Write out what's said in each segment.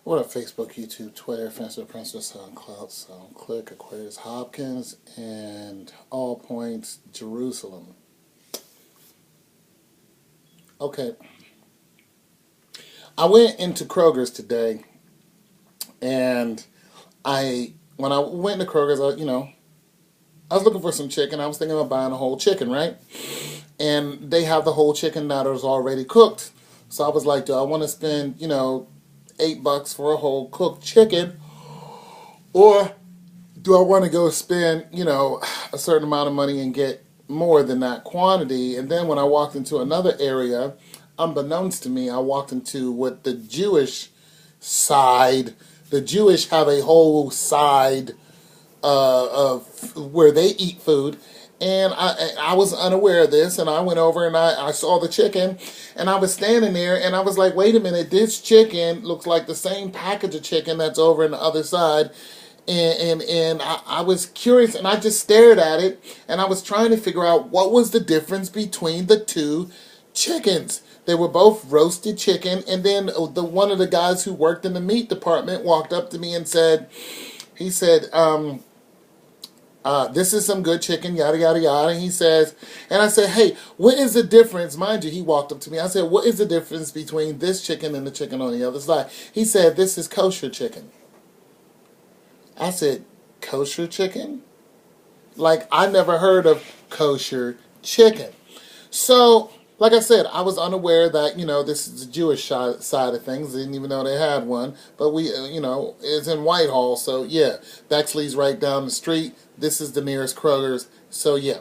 What up, Facebook, YouTube, Twitter, Friendster, Princess, SoundCloud, SoundClick, Aquarius Hopkins, and All Points, Jerusalem. Okay. I went into Kroger's today, and when I went into Kroger's, I was looking for some chicken. I was thinking about buying a whole chicken, right? And they have the whole chicken that is already cooked. So I was like, do I want to spend, $8 for a whole cooked chicken? Or do I want to go spend, a certain amount of money and get more than that quantity? And then when I walked into another area, unbeknownst to me, I walked into what the Jewish side, the Jewish have a whole side of where they eat food. And I was unaware of this, and I went over and I saw the chicken, and I was standing there, and I was like, wait a minute, this chicken looks like the same package of chicken that's over on the other side. And I was curious, and I just stared at it, and I was trying to figure out what was the difference between the two chickens. They were both roasted chicken, and then one of the guys who worked in the meat department walked up to me and said, this is some good chicken, yada, yada, yada. And he says, and I said, hey, what is the difference? Mind you, he walked up to me. I said, what is the difference between this chicken and the chicken on the other side? He said, this is kosher chicken. I said, kosher chicken? Like, I never heard of kosher chicken. So, like I said, I was unaware that, this is the Jewish side of things. Didn't even know they had one. But it's in Whitehall. So, yeah, Bexley's right down the street. This is the nearest Kroger's. So, yeah.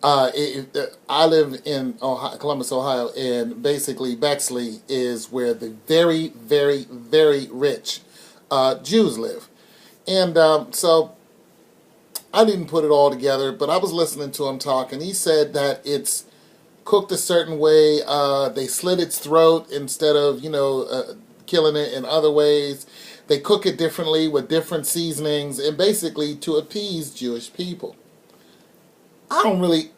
I live in Columbus, Ohio, and basically Bexley is where the very, very, very rich Jews live. And so I didn't put it all together, but I was listening to him talk, and he said that it's cooked a certain way. They slit its throat instead of, killing it in other ways. They cook it differently with different seasonings, and basically to appease Jewish people. I don't really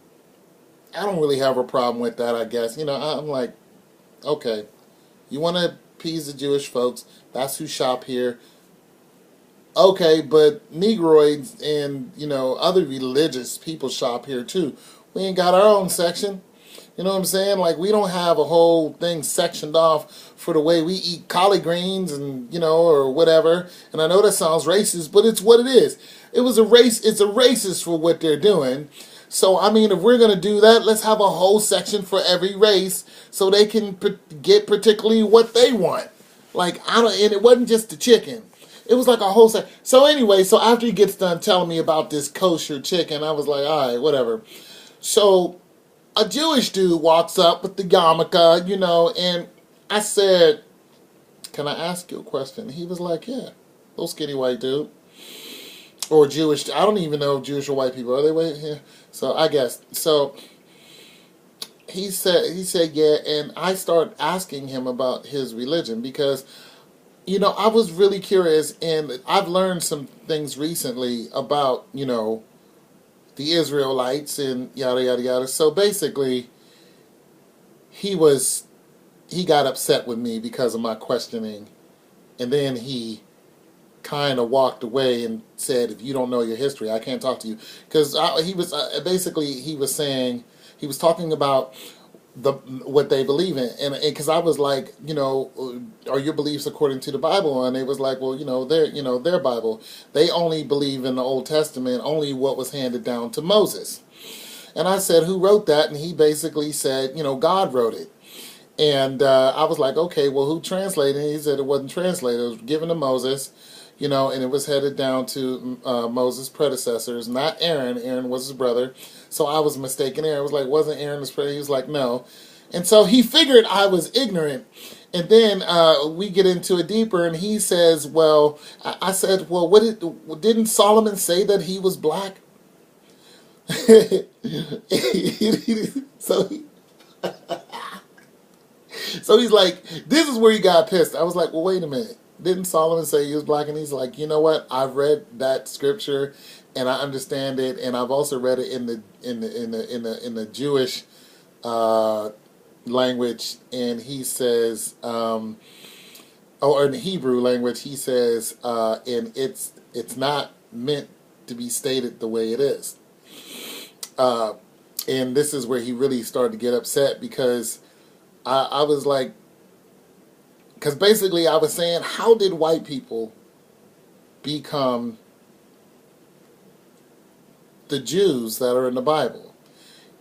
have a problem with that, I guess. I'm like, okay, you want to appease the Jewish folks, that's who shop here. Okay, but Negroids and, other religious people shop here too. We ain't got our own section. You know what I'm saying? Like, we don't have a whole thing sectioned off for the way we eat collard greens and, or whatever. And I know that sounds racist, but it's what it is. It's a racist for what they're doing. So, I mean, if we're going to do that, let's have a whole section for every race so they can get particularly what they want. Like, and it wasn't just the chicken. It was like a whole set. So anyway, so after he gets done telling me about this kosher chicken, I was like, all right, whatever. So a Jewish dude walks up with the yarmulke, and I said, can I ask you a question? He was like, yeah, little skinny white dude. Or Jewish. I don't even know if Jewish or white people. Are they white? Yeah. So I guess. So he said, yeah, and I started asking him about his religion because I was really curious, and I've learned some things recently about, the Israelites and yada, yada, yada. So basically, he got upset with me because of my questioning, and then he kind of walked away and said, if you don't know your history, I can't talk to you. Because he was saying, he was talking about what they believe in, and because I was like, are your beliefs according to the Bible? And they was like, well, their Bible, they only believe in the Old Testament, only what was handed down to Moses. And I said, who wrote that? And he basically said, God wrote it. And I was like, okay, well, who translated it? He said it wasn't translated, it was given to Moses, and it was headed down to Moses' predecessors, not Aaron. Aaron was his brother. So I was mistaken there. I was like, wasn't Aaron his brother? He was like, no. And so he figured I was ignorant. And then we get into it deeper, and he says, well, I said, well, didn't Solomon say that he was black? so he's like, this is where he got pissed. I was like, well, wait a minute. Didn't Solomon say he was black? And he's like, you know what? I've read that scripture and I understand it, and I've also read it in the Jewish language. And he says, or in the Hebrew language, he says, and it's not meant to be stated the way it is. And this is where he really started to get upset because I was like, because basically I was saying, how did white people become the Jews that are in the Bible?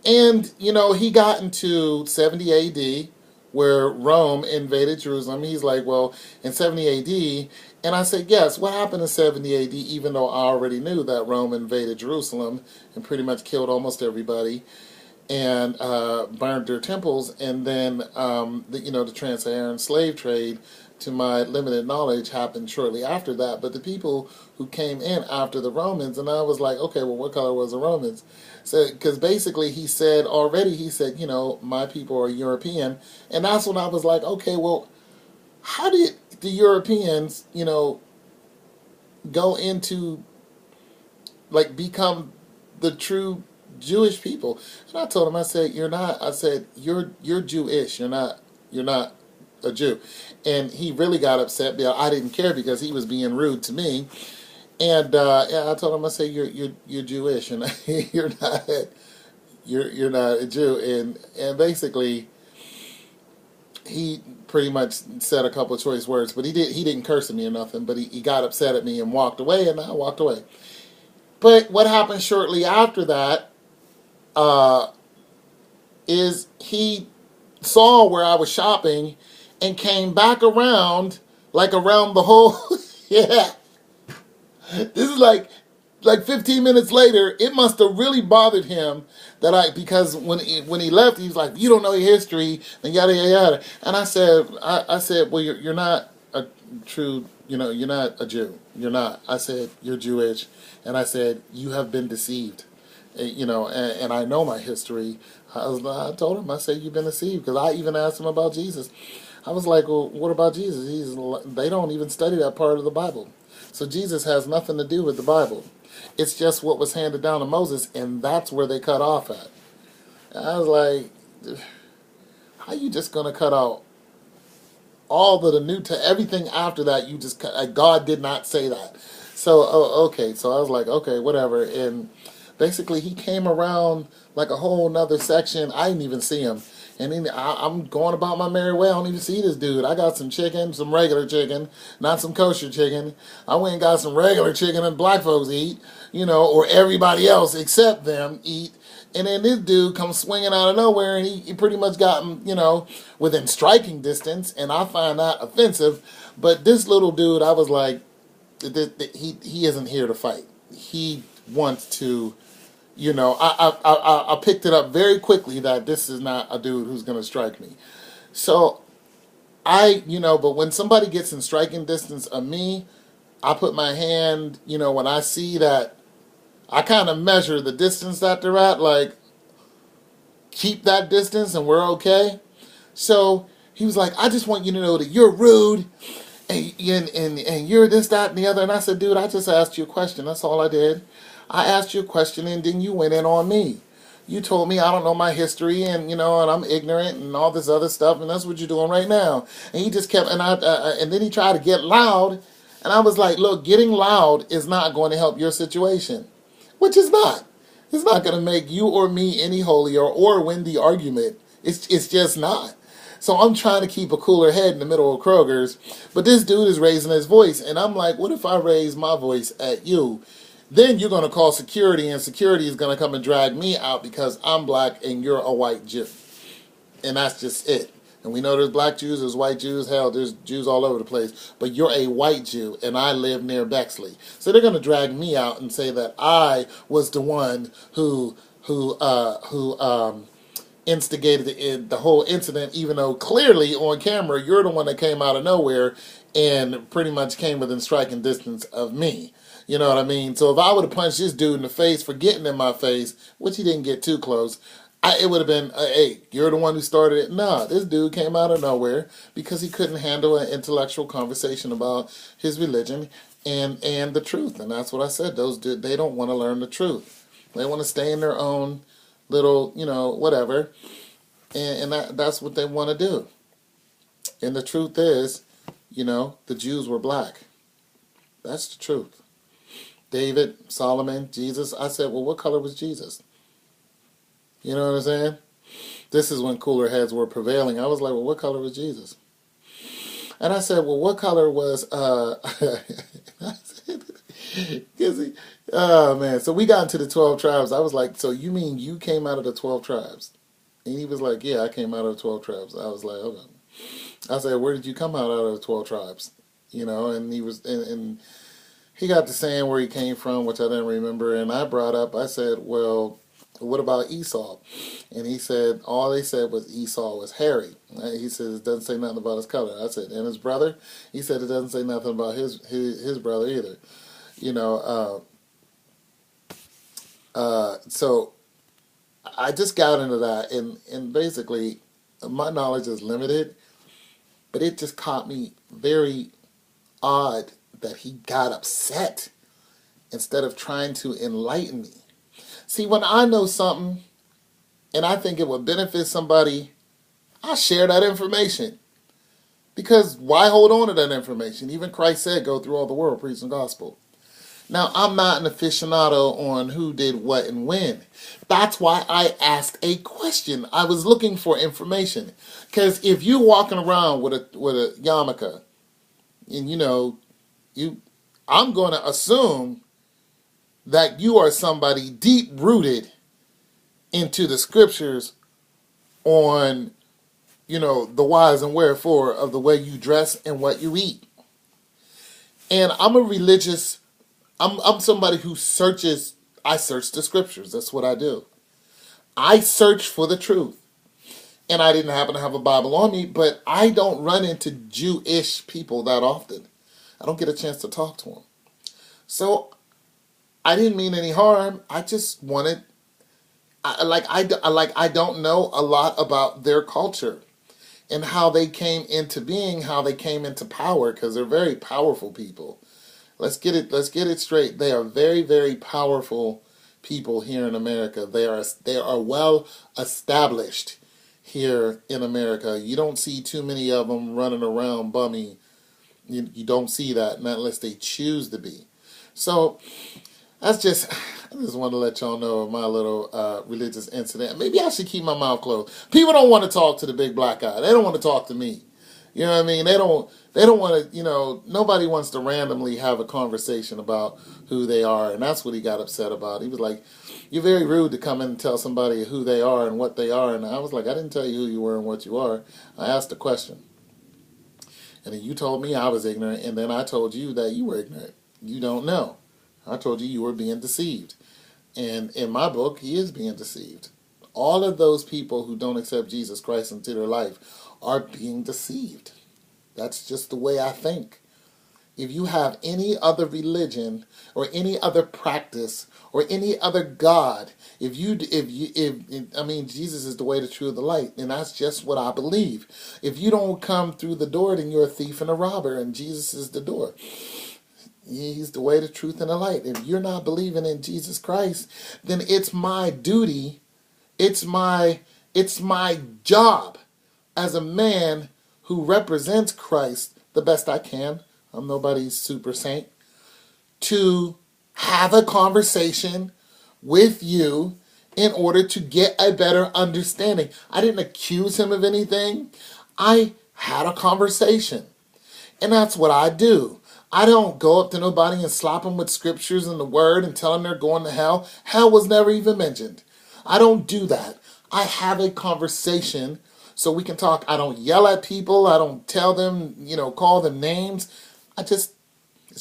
And, he got into 70 AD where Rome invaded Jerusalem. He's like, well, in 70 AD, and I said, yes, what happened in 70 AD, even though I already knew that Rome invaded Jerusalem and pretty much killed almost everybody and burned their temples, and then, the trans-Saharan slave trade, to my limited knowledge, happened shortly after that. But the people who came in after the Romans, and I was like, okay, well, what color was the Romans? So, because basically he said, my people are European. And that's when I was like, okay, well, how did the Europeans, go into, become the true Jewish people? And I told him, I said, you're Jewish. You're not a Jew. And he really got upset. But I didn't care because he was being rude to me. And I told him, I said, you're Jewish, and you're not a Jew. And basically, he pretty much said a couple of choice words, but he didn't curse at me or nothing. But he got upset at me and walked away, and I walked away. But what happened shortly after that is he saw where I was shopping and came back around, around the whole, yeah. This is like 15 minutes later. It must have really bothered him because when he left, he was like, you don't know your history, and yada, yada, yada. And I said, well, you're not a true, you're not a Jew. You're not. I said, you're Jewish. And I said, you have been deceived. And I know my history. I told him, I said, you've been deceived, because I even asked him about Jesus. I was like, well, what about Jesus? They don't even study that part of the Bible. So Jesus has nothing to do with the Bible. It's just what was handed down to Moses, and that's where they cut off at. And I was like, how you just going to cut out all of the new to everything after that? You just God did not say that. So, okay. So I was like, okay, whatever. And basically he came around like a whole nother section. I didn't even see him. And then I'm going about my merry way. I don't even see this dude. I got some chicken, some regular chicken, not some kosher chicken. I went and got some regular chicken that black folks eat, or everybody else except them eat. And then this dude comes swinging out of nowhere, and he pretty much got him, within striking distance. And I find that offensive. But this little dude, I was like, he isn't here to fight. He wants to... I picked it up very quickly that this is not a dude who's going to strike me. So, but when somebody gets in striking distance of me, I put my hand, when I see that, I kind of measure the distance that they're at, like, keep that distance and we're okay. So, he was like, I just want you to know that you're rude, and you're this, that, and the other. And I said, dude, I just asked you a question. That's all I did. I asked you a question, and then you went in on me. You told me I don't know my history, and and I'm ignorant and all this other stuff, and that's what you're doing right now. And he just kept, and then he tried to get loud, and I was like, look, getting loud is not going to help your situation, which is not. It's not going to make you or me any holier or win the argument. It's just not. So I'm trying to keep a cooler head in the middle of Kroger's, but this dude is raising his voice, and I'm like, what if I raise my voice at you? Then you're going to call security, and security is going to come and drag me out because I'm black and you're a white Jew. And that's just it. And we know there's black Jews, there's white Jews, hell, there's Jews all over the place. But you're a white Jew, and I live near Bexley. So they're going to drag me out and say that I was the one who instigated the whole incident, even though clearly on camera you're the one that came out of nowhere and pretty much came within striking distance of me. You know what I mean? So if I would have punched this dude in the face for getting in my face, which he didn't get too close, it would have been, hey, you're the one who started it. Nah, this dude came out of nowhere because he couldn't handle an intellectual conversation about his religion and the truth. And that's what I said. Those dudes, they don't want to learn the truth. They want to stay in their own little, whatever. And that's what they want to do. And the truth is, the Jews were black. That's the truth. David, Solomon, Jesus. I said, well, what color was Jesus? You know what I'm saying? This is when cooler heads were prevailing. I was like, well, what color was Jesus? And I said, well, what color was, oh man. So we got into the 12 tribes. I was like, so you mean you came out of the 12 tribes? And he was like, yeah, I came out of the 12 tribes. I was like, okay. I said, where did you come out of the 12 tribes? And he was, and he got to saying where he came from, which I didn't remember. And I brought up, I said, well, what about Esau? And he said, all they said was Esau was hairy. He said, it doesn't say nothing about his color. I said, and his brother? He said, it doesn't say nothing about his brother either. So I just got into that, and basically my knowledge is limited, but it just caught me very odd that he got upset instead of trying to enlighten me. See, when I know something and I think it would benefit somebody, I share that information. Because why hold on to that information? Even Christ said, go through all the world, preach the gospel. Now, I'm not an aficionado on who did what and when. That's why I asked a question. I was looking for information. Because if you're walking around with a yarmulke, and I'm going to assume that you are somebody deep rooted into the scriptures on, the whys and wherefore of the way you dress and what you eat. And I'm I'm somebody who I search the scriptures. That's what I do. I search for the truth. And I didn't happen to have a Bible on me, but I don't run into Jewish people that often. I don't get a chance to talk to them. So I didn't mean any harm. I just wanted, I don't know a lot about their culture and how they came into being, how they came into power, because they're very powerful people. Let's get it straight. They are very, very powerful people here in America. They are well established here in America. You don't see too many of them running around bummy. You don't see that, not unless they choose to be. So I just want to let y'all know of my little religious incident. Maybe I should keep my mouth closed. People don't want to talk to the big black guy. They don't want to talk to me. You know what I mean? They don't want to, nobody wants to randomly have a conversation about who they are. And that's what he got upset about. He was like, you're very rude to come in and tell somebody who they are and what they are. And I was like, I didn't tell you who you were and what you are. I asked a question. And then you told me I was ignorant. And then I told you that you were ignorant. You don't know. I told you were being deceived. And in my book, he is being deceived. All of those people who don't accept Jesus Christ into their life are being deceived. That's just the way I think. If you have any other religion or any other practice or any other God, Jesus is the way, the truth, the light, and that's just what I believe. If you don't come through the door, then you're a thief and a robber, and Jesus is the door. He's the way, the truth, and the light. If you're not believing in Jesus Christ, then it's my duty, it's my job as a man who represents Christ the best I can. I'm nobody's super saint. To have a conversation with you in order to get a better understanding. I didn't accuse him of anything. I had a conversation. And that's what I do. I don't go up to nobody and slap them with scriptures and the word and tell them they're going to hell. Hell was never even mentioned. I don't do that. I have a conversation so we can talk. I don't yell at people. I don't tell them, call them names. It's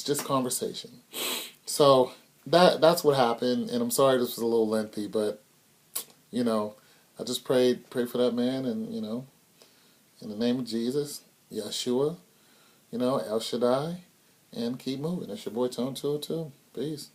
just conversation. So that's what happened. And I'm sorry this was a little lengthy, but, I just pray for that man and, in the name of Jesus, Yeshua, El Shaddai, and keep moving. It's your boy Tone 202. Peace.